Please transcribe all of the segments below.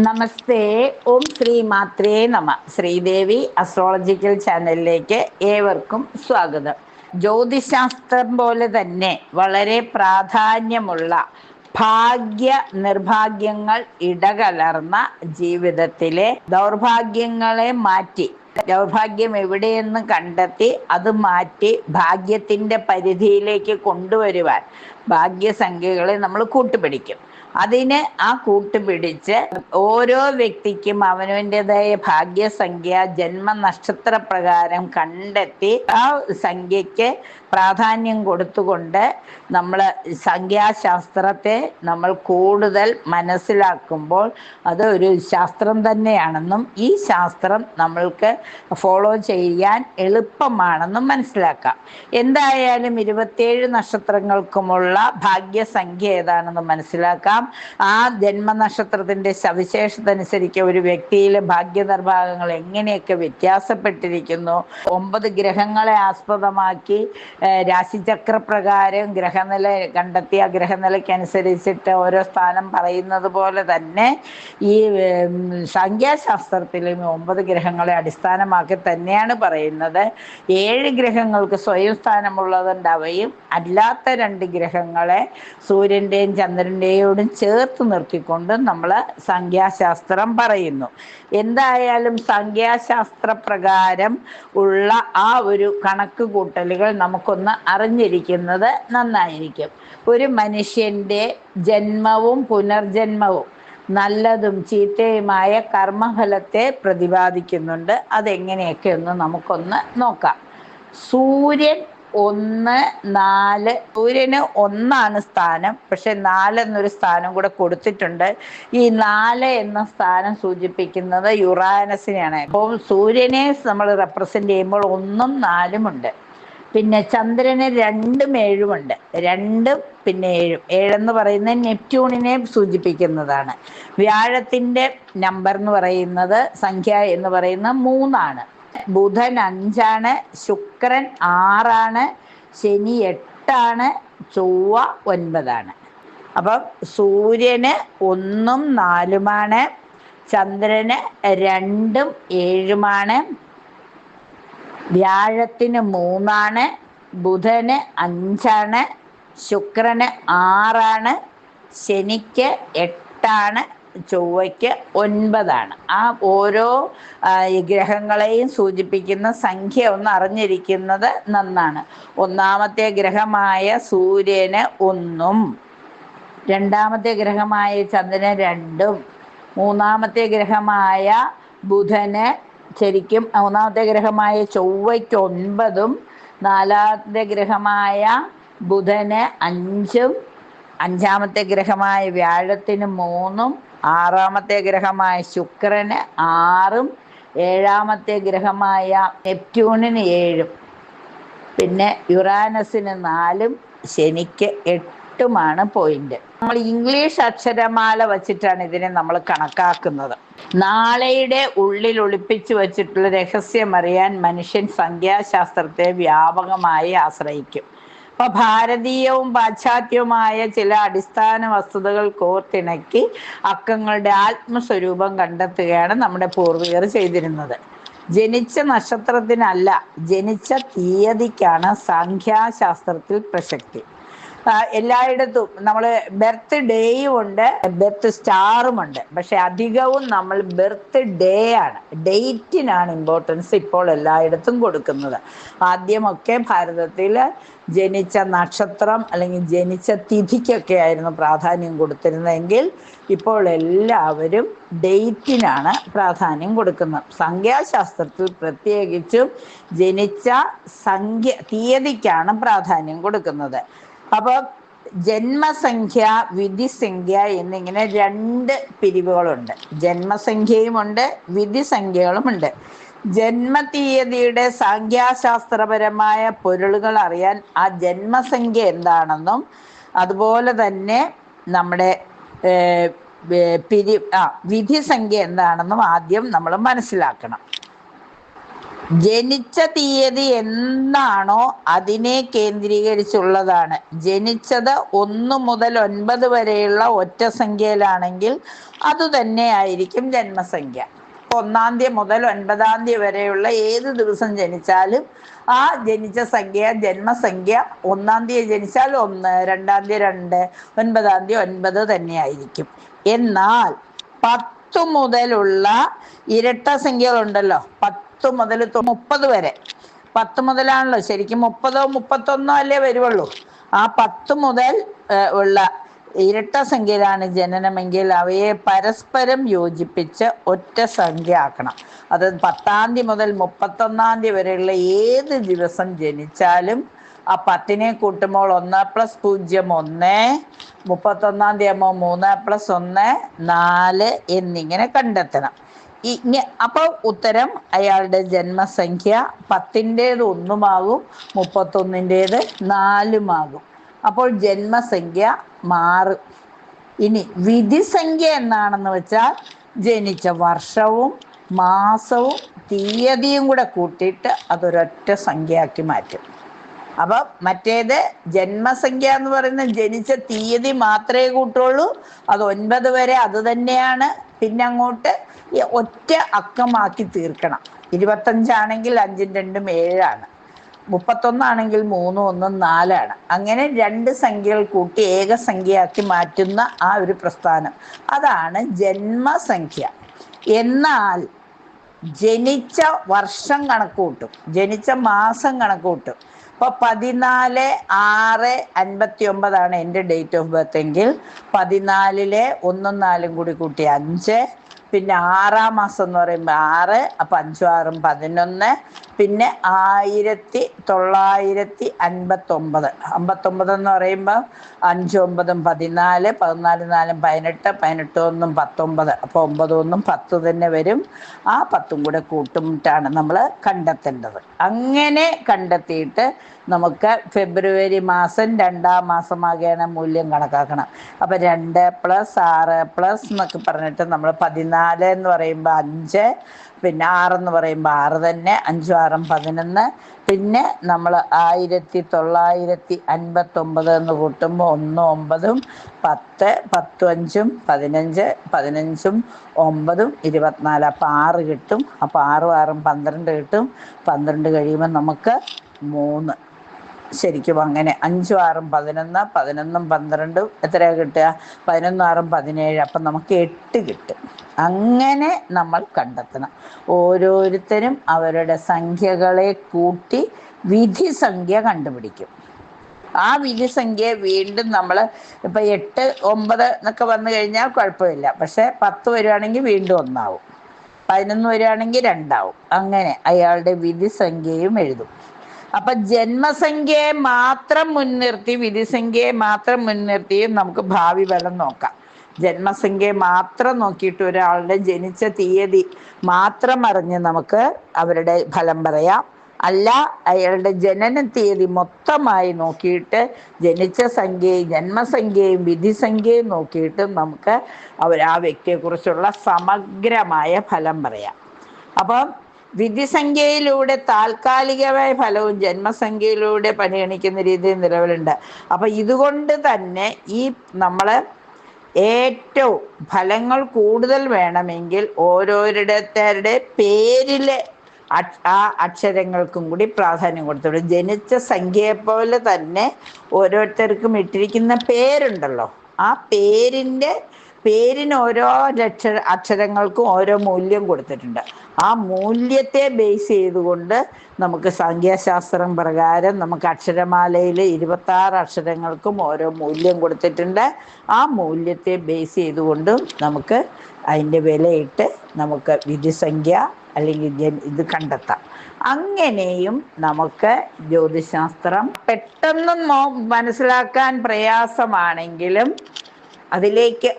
നമസ്തേ. ഓം ശ്രീ മാത്രേ നമ. ശ്രീദേവി അസ്ട്രോളജിക്കൽ ചാനലിലേക്ക് ഏവർക്കും സ്വാഗതം. ജ്യോതിശാസ്ത്രം പോലെ തന്നെ വളരെ പ്രാധാന്യമുള്ള ഭാഗ്യ നിർഭാഗ്യങ്ങൾ ഇടകലർന്ന ജീവിതത്തിലെ ദൗർഭാഗ്യങ്ങളെ മാറ്റി, ദൗർഭാഗ്യം എവിടെയെന്ന് കണ്ടെത്തി അത് മാറ്റി ഭാഗ്യത്തിന്റെ പരിധിയിലേക്ക് കൊണ്ടുവരുവാൻ ഭാഗ്യസംഖ്യകളെ നമ്മൾ കൂട്ടുപിടിക്കും. അതിന് ആ കൂട്ടുപിടിച്ച് ഓരോ വ്യക്തിക്കും അവനവൻ്റെതായ ഭാഗ്യസംഖ്യ ജന്മനക്ഷത്ര പ്രകാരം കണ്ടെത്തി ആ സംഖ്യയ്ക്ക് പ്രാധാന്യം കൊടുത്തുകൊണ്ട് നമ്മൾ സംഖ്യാശാസ്ത്രത്തെ നമ്മൾ കൂടുതൽ മനസ്സിലാക്കുമ്പോൾ അത് ഒരു ശാസ്ത്രം തന്നെയാണെന്നും ഈ ശാസ്ത്രം നമ്മൾക്ക് ഫോളോ ചെയ്യാൻ എളുപ്പമാണെന്നും മനസ്സിലാക്കാം. എന്തായാലും 27 നക്ഷത്രങ്ങൾക്കുമുള്ള ഭാഗ്യസംഖ്യ ഏതാണെന്ന് മനസ്സിലാക്കാം. ആ ജന്മനക്ഷത്രത്തിന്റെ സവിശേഷത അനുസരിച്ച് ഒരു വ്യക്തിയിലെ ഭാഗ്യനിർഭാഗങ്ങൾ എങ്ങനെയൊക്കെ വ്യത്യാസപ്പെട്ടിരിക്കുന്നു, 9 ഗ്രഹങ്ങളെ ആസ്പദമാക്കി രാശിചക്ര പ്രകാരം ഗ്രഹനില കണ്ടെത്തി ആ ഗ്രഹനിലയ്ക്കനുസരിച്ചിട്ട് ഓരോ സ്ഥാനം പറയുന്നത് പോലെ തന്നെ ഈ സംഖ്യാശാസ്ത്രത്തിലും 9 ഗ്രഹങ്ങളെ അടിസ്ഥാനമാക്കി തന്നെയാണ് പറയുന്നത്. 7 ഗ്രഹങ്ങൾക്ക് സ്വയം സ്ഥാനമുള്ളതുണ്ടാവുകയും അല്ലാത്ത 2 ഗ്രഹങ്ങളെ സൂര്യൻ്റെയും ചന്ദ്രൻ്റെയോടും ചേർത്ത് നിർത്തിക്കൊണ്ട് നമ്മൾ സംഖ്യാശാസ്ത്രം പറയുന്നു. എന്തായാലും സംഖ്യാശാസ്ത്ര പ്രകാരം ഉള്ള ആ ഒരു കണക്ക് കൂട്ടലുകൾ നമുക്കൊന്ന് അറിഞ്ഞിരിക്കുന്നത് നന്നായിരിക്കും. ഒരു മനുഷ്യൻ്റെ ജന്മവും പുനർജന്മവും നല്ലതും ചീത്തയുമായ കർമ്മഫലത്തെ പ്രതിപാദിക്കുന്നുണ്ട്. അതെങ്ങനെയൊക്കെ ഒന്ന് നമുക്കൊന്ന് നോക്കാം. സൂര്യൻ 1, 4, സൂര്യന് 1 സ്ഥാനം, പക്ഷെ 4 എന്നൊരു സ്ഥാനം കൂടെ കൊടുത്തിട്ടുണ്ട്. ഈ 4 എന്ന സ്ഥാനം സൂചിപ്പിക്കുന്നത് യുറാനസിനെയാണ്. അപ്പോൾ സൂര്യനെ നമ്മൾ റെപ്രസെന്റ് ചെയ്യുമ്പോൾ 1ഉം 4ഉം ഉണ്ട്. പിന്നെ ചന്ദ്രന് 2ഉം 7ഉം ഉണ്ട്. 2ഉം പിന്നെ 7 എന്ന് പറയുന്നത് നെപ്റ്റ്യൂണിനെ സൂചിപ്പിക്കുന്നതാണ്. വ്യാഴത്തിന്റെ നമ്പർ എന്ന് പറയുന്നത് സംഖ്യ എന്ന് പറയുന്നത് 3 ബുധൻ 5, ശുക്രൻ 6, ശനി 8, ചൊവ്വ 9. അപ്പം സൂര്യന് 1ഉം 4ഉമാണ്, ചന്ദ്രന് 2ഉം 7ഉമാണ്, വ്യാഴത്തിന് 3, ബുധന് 5, ശുക്രന് 6, ശനിക്ക് 8, ചൊവ്വയ്ക്ക് 9. ആ ഓരോ ഗ്രഹങ്ങളെയും സൂചിപ്പിക്കുന്ന സംഖ്യ ഒന്ന് അറിഞ്ഞിരിക്കുന്നത് നന്നാണ്. ഒന്നാമത്തെ ഗ്രഹമായ സൂര്യന് 1ഉം, രണ്ടാമത്തെ ഗ്രഹമായ ചന്ദ്രന് 2ഉം, മൂന്നാമത്തെ ഗ്രഹമായ ബുധന് ശരിക്കും മൂന്നാമത്തെ ഗ്രഹമായ ചൊവ്വയ്ക്ക് 9ഉം, നാലാമത്തെ ഗ്രഹമായ ബുധന് 5ഉം, അഞ്ചാമത്തെ ഗ്രഹമായ വ്യാഴത്തിന് 3ഉം, ആറാമത്തെ ഗ്രഹമായ ശുക്രന് 6ഉം, ഏഴാമത്തെ ഗ്രഹമായ നെപ്റ്റ്യൂണിന് 7ഉം, പിന്നെ യുറാനസിന് 4ഉം, ശനിക്ക് 8ഉമാണ് പോയിന്റ്. നമ്മൾ ഇംഗ്ലീഷ് അക്ഷരമാല വച്ചിട്ടാണ് ഇതിനെ നമ്മൾ കണക്കാക്കുന്നത്. നാളെയുടെ ഉള്ളിൽ ഒളിപ്പിച്ചു വച്ചിട്ടുള്ള രഹസ്യം അറിയാൻ മനുഷ്യൻ സംഖ്യാശാസ്ത്രത്തെ വ്യാപകമായി ആശ്രയിക്കും. അപ്പൊ ഭാരതീയവും പാശ്ചാത്യവുമായ ചില അടിസ്ഥാന വസ്തുതകൾ കോർത്തിണക്കി അക്കങ്ങളുടെ ആത്മസ്വരൂപം കണ്ടെത്തുകയാണ് നമ്മുടെ പൂർവികർ ചെയ്തിരുന്നത്. ജനിച്ച നക്ഷത്രത്തിനല്ല, ജനിച്ച തീയതിക്കാണ് സംഖ്യാശാസ്ത്രത്തിൽ പ്രസക്തി. എല്ലായിടത്തും നമ്മൾ ബർത്ത് ഡേയും ഉണ്ട്, ബർത്ത് സ്റ്റാറും ഉണ്ട്. പക്ഷെ അധികവും നമ്മൾ ബർത്ത് ഡേ ആണ്, ഡേറ്റിനാണ് ഇമ്പോർട്ടൻസ് ഇപ്പോൾ എല്ലായിടത്തും കൊടുക്കുന്നത്. ആദ്യമൊക്കെ ഭാരതത്തിൽ ജനിച്ച നക്ഷത്രം അല്ലെങ്കിൽ ജനിച്ച തിഥിക്കൊക്കെ ആയിരുന്നു പ്രാധാന്യം കൊടുത്തിരുന്നതെങ്കിൽ ഇപ്പോൾ എല്ലാവരും ഡേറ്റിനാണ് പ്രാധാന്യം കൊടുക്കുന്നത്. സംഖ്യാശാസ്ത്രത്തിൽ പ്രത്യേകിച്ചും ജനിച്ച തീയതിക്കാണ് പ്രാധാന്യം കൊടുക്കുന്നത്. അപ്പോൾ ജന്മസംഖ്യ, വിധിസംഖ്യ എന്നിങ്ങനെ 2 പിരിവുകളുണ്ട്. ജന്മസംഖ്യയുമുണ്ട്, വിധിസംഖ്യകളുമുണ്ട്. ജന്മതീയതിയുടെ സംഖ്യാശാസ്ത്രപരമായ പൊരുളുകൾ അറിയാൻ ആ ജന്മസംഖ്യ എന്താണെന്നും അതുപോലെ തന്നെ നമ്മുടെ വിധിസംഖ്യ എന്താണെന്നും ആദ്യം നമ്മൾ മനസ്സിലാക്കണം. ജനിച്ച തീയതി എന്നാണോ അതിനെ കേന്ദ്രീകരിച്ചുള്ളതാണ്. ജനിച്ചത് 1 മുതൽ 9 വരെയുള്ള ഒറ്റ സംഖ്യയിലാണെങ്കിൽ അതുതന്നെ ആയിരിക്കും ജന്മസംഖ്യ. 1-ാം തീയതി മുതൽ 9-ാം തീയതി വരെയുള്ള ഏത് ദിവസം ജനിച്ചാലും ആ ജനിച്ച സംഖ്യ ജന്മസംഖ്യ 1-ാം തീയതി ജനിച്ചാൽ 1, 2-ാം തീയതി 2, 9-ാം തീയതി 9 തന്നെ ആയിരിക്കും. എന്നാൽ 10 മുതലുള്ള ഇരട്ട സംഖ്യകളുണ്ടല്ലോ, 10 മുതൽ 30 വരെ, 10 മുതലാണല്ലോ ശരിക്കും 30-ഓ 31-ഓ അല്ലേ വരുവുള്ളൂ. ആ 10 മുതൽ ഉള്ള ഇരട്ട സംഖ്യയിലാണ് ജനനമെങ്കിൽ അവയെ പരസ്പരം യോജിപ്പിച്ച് ഒറ്റ സംഖ്യ ആക്കണം. അത് 10-ാം തീയതി മുതൽ 31-ാം തീയതി വരെയുള്ള ഏത് ദിവസം ജനിച്ചാലും ആ 10-നെ കൂട്ടുമ്പോൾ 1 + 0 1, 31-ാം തീയതി ആകുമ്പോൾ 3 + 1 4 എന്നിങ്ങനെ കണ്ടെത്തണം. അപ്പോൾ ഉത്തരം അയാളുടെ ജന്മസംഖ്യ 10-ൻ്റേത് 1-ഉമാകും 31-ൻ്റേത് 4-ഉമാകും. അപ്പോൾ ജന്മസംഖ്യ മാറും. ഇനി വിധിസംഖ്യ എന്നാണെന്ന് വെച്ചാൽ ജനിച്ച വർഷവും മാസവും തീയതിയും കൂടെ കൂട്ടിയിട്ട് അതൊരൊറ്റ സംഖ്യയാക്കി മാറ്റും. അപ്പൊ മറ്റേത് ജന്മസംഖ്യ എന്ന് പറയുന്നത് ജനിച്ച തീയതി മാത്രമേ കൂട്ടുള്ളൂ. അത് 9 വരെ അത് തന്നെയാണ്. പിന്നെ അങ്ങോട്ട് ഒറ്റ അക്കമാക്കി തീർക്കണം. 25 ആണെങ്കിൽ 5ഉം 2ഉം 7 31 ആണെങ്കിൽ 3ഉം 1ഉം 4 അങ്ങനെ 2 സംഖ്യകൾ കൂട്ടി ഏകസംഖ്യയാക്കി മാറ്റുന്ന ആ ഒരു പ്രസ്ഥാനം, അതാണ് ജന്മസംഖ്യ. എന്നാൽ ജനിച്ച വർഷം കണക്ക് കൂട്ടും, ജനിച്ച മാസം കണക്ക് കൂട്ടും. ഇപ്പൊ 14/6/59 എൻ്റെ ഡേറ്റ് ഓഫ് ബർത്ത് എങ്കിൽ 14-ലെ 1ഉം 4ഉം കൂടി കൂട്ടി 5, പിന്നെ 6-ാം മാസം എന്ന് പറയുമ്പോൾ 6, അപ്പൊ 5ഉം 6ഉം 11, പിന്നെ 1959, 59 എന്ന് പറയുമ്പോൾ 5ഉം 9ഉം 14, 14 4ഉം 18, 18 1ഉം 19, അപ്പൊ 9 1ഉം 10 തന്നെ വരും. ആ 10ഉം കൂടെ കൂട്ടിയിട്ടാണ് നമ്മൾ കണ്ടെത്തേണ്ടത്. അങ്ങനെ കണ്ടെത്തിയിട്ട് നമുക്ക് ഫെബ്രുവരി മാസം 2-ാം മാസമാകെയാണ് മൂല്യം കണക്കാക്കണം. അപ്പൊ 2 + 6 എന്നൊക്കെ പറഞ്ഞിട്ട് നമ്മൾ 14 എന്ന് പറയുമ്പോൾ 5, പിന്നെ 6 എന്ന് പറയുമ്പോൾ 6 തന്നെ, 5ഉം 6ഉം 11, പിന്നെ നമ്മൾ 1959 എന്ന് കൂട്ടുമ്പോൾ 1ഉം 9ഉം 10, 10ഉം 5ഉം 15, 15ഉം 9ഉം 24, അപ്പൊ 6 കിട്ടും. അപ്പൊ 6ഉം 6ഉം 12 കിട്ടും. 12 കഴിയുമ്പോൾ നമുക്ക് 3. ശരിക്കും അങ്ങനെ 5ഉം 6ഉം 11, 11ഉം 12ഉം എത്രയാണ് കിട്ടുക? 11ഉം 6ഉം 17, അപ്പം നമുക്ക് 8 കിട്ടും. അങ്ങനെ നമ്മൾ കണ്ടെത്തണം. ഓരോരുത്തരും അവരുടെ സംഖ്യകളെ കൂട്ടി വിധിസംഖ്യ കണ്ടുപിടിക്കും. ആ വിധിസംഖ്യ വീണ്ടും നമ്മൾ ഇപ്പൊ 8, 9 എന്നൊക്കെ വന്നു കഴിഞ്ഞാൽ കുഴപ്പമില്ല. പക്ഷെ 10 വരുവാണെങ്കിൽ വീണ്ടും 1 11 വരുവാണെങ്കിൽ 2 അങ്ങനെ അയാളുടെ വിധിസംഖ്യയും എഴുതും. അപ്പൊ ജന്മസംഖ്യയെ മാത്രം മുൻനിർത്തി വിധിസംഖ്യയെ മാത്രം മുൻനിർത്തിയും നമുക്ക് ഭാവി ഫലം നോക്കാം. ജന്മസംഖ്യയെ മാത്രം നോക്കിയിട്ട് ഒരാളുടെ ജനിച്ച തീയതി മാത്രം അറിഞ്ഞ് നമുക്ക് അവരുടെ ഫലം പറയാം. അല്ല, അയാളുടെ ജനന തീയതി മൊത്തമായി നോക്കിയിട്ട് ജനിച്ച സംഖ്യയും ജന്മസംഖ്യയും വിധിസംഖ്യയും നോക്കിയിട്ട് നമുക്ക് ആ വ്യക്തിയെക്കുറിച്ചുള്ള സമഗ്രമായ ഫലം പറയാം. അപ്പം വിധിസംഖ്യയിലൂടെ താൽക്കാലികമായ ഫലവും ജന്മസംഖ്യയിലൂടെ പരിഗണിക്കുന്ന രീതി നിലവിലുണ്ട്. അപ്പൊ ഇതുകൊണ്ട് തന്നെ ഈ നമ്മള് ഏറ്റവും ഫലങ്ങൾ കൂടുതൽ വേണമെങ്കിൽ ഓരോരുത്തരുടെ പേരിലെ ആ അക്ഷരങ്ങൾക്കും കൂടി പ്രാധാന്യം കൊടുത്തോളൂ. ജനിച്ച സംഖ്യയെ പോലെ തന്നെ ഓരോരുത്തർക്കും ഇട്ടിരിക്കുന്ന പേരുണ്ടല്ലോ, ആ പേരിന് ഓരോ അക്ഷരങ്ങൾക്കും ഓരോ മൂല്യം കൊടുത്തിട്ടുണ്ട്. ആ മൂല്യത്തെ ബേസ് ചെയ്തുകൊണ്ട് നമുക്ക് സംഖ്യാശാസ്ത്രം പ്രകാരം നമുക്ക് അക്ഷരമാലയിൽ 26 അക്ഷരങ്ങൾക്കും ഓരോ മൂല്യം കൊടുത്തിട്ടുണ്ട്. ആ മൂല്യത്തെ ബേസ് ചെയ്തുകൊണ്ടും നമുക്ക് അതിൻ്റെ വിലയിട്ട് നമുക്ക് വിധിസംഖ്യ അല്ലെങ്കിൽ ഇത് കണ്ടെത്താം. അങ്ങനെയും നമുക്ക് ജ്യോതിശാസ്ത്രം പെട്ടെന്ന് മനസ്സിലാക്കാൻ പ്രയാസമാണെങ്കിലും അതിലേക്ക്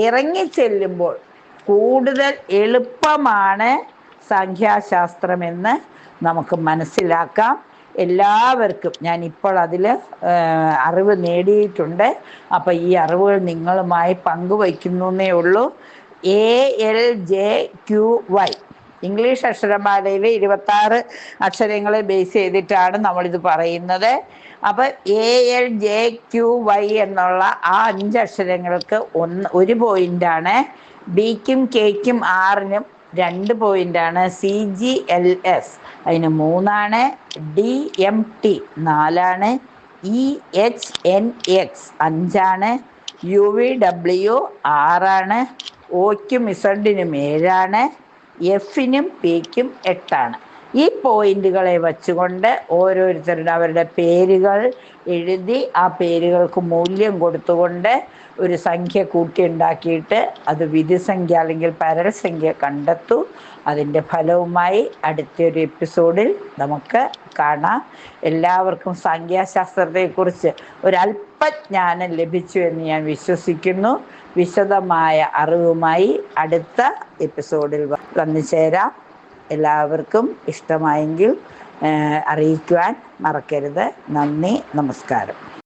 ഇറങ്ങിച്ചെല്ലുമ്പോൾ കൂടുതൽ എളുപ്പമാണ് സംഖ്യാശാസ്ത്രമെന്ന് നമുക്ക് മനസ്സിലാക്കാം. എല്ലാവർക്കും ഞാൻ ഇപ്പോൾ അതിൽ അറിവ് നേടിയിട്ടുണ്ട്. അപ്പം ഈ അറിവുകൾ നിങ്ങളുമായി പങ്കുവയ്ക്കുന്നേ ഉള്ളൂ. ALJQY ഇംഗ്ലീഷ് അക്ഷരമാലയിൽ 26 അക്ഷരങ്ങളെ ബേസ് ചെയ്തിട്ടാണ് നമ്മളിത് പറയുന്നത്. അപ്പൊ ALJQY എന്നുള്ള ആ 5 അക്ഷരങ്ങൾക്ക് ഒരു പോയിന്റാണ്. ബിക്കും കെയ്ക്കും ആറിനും 2 പോയിന്റാണ്. CGLS അതിന് 3 DMT 4 EHNX 5 UVW 6 ഒക്കും ഇസഡിനും 7 എഫിനും പിക്കും 8. ഈ പോയിന്റുകളെ വച്ചുകൊണ്ട് ഓരോരുത്തരുടെ അവരുടെ പേരുകൾ എഴുതി ആ പേരുകൾക്ക് മൂല്യം കൊടുത്തുകൊണ്ട് ഒരു സംഖ്യ കൂട്ടിയുണ്ടാക്കിയിട്ട് അത് വിധിസംഖ്യ അല്ലെങ്കിൽ പരൽസംഖ്യ കണ്ടെത്തൂ. അതിൻ്റെ ഫലവുമായി അടുത്തൊരു എപ്പിസോഡിൽ നമുക്ക് കാണാം. എല്ലാവർക്കും സംഖ്യാശാസ്ത്രത്തെക്കുറിച്ച് ഒരല്പജ്ഞാനം ലഭിച്ചു എന്ന് ഞാൻ വിശ്വസിക്കുന്നു. വിശദമായ അറിവുമായി അടുത്ത എപ്പിസോഡിൽ വന്നു ചേരാം. എല്ലാവർക്കും ഇഷ്ടമായെങ്കിൽ അറിയിക്കുവാൻ മറക്കരുത്. നന്ദി, നമസ്കാരം.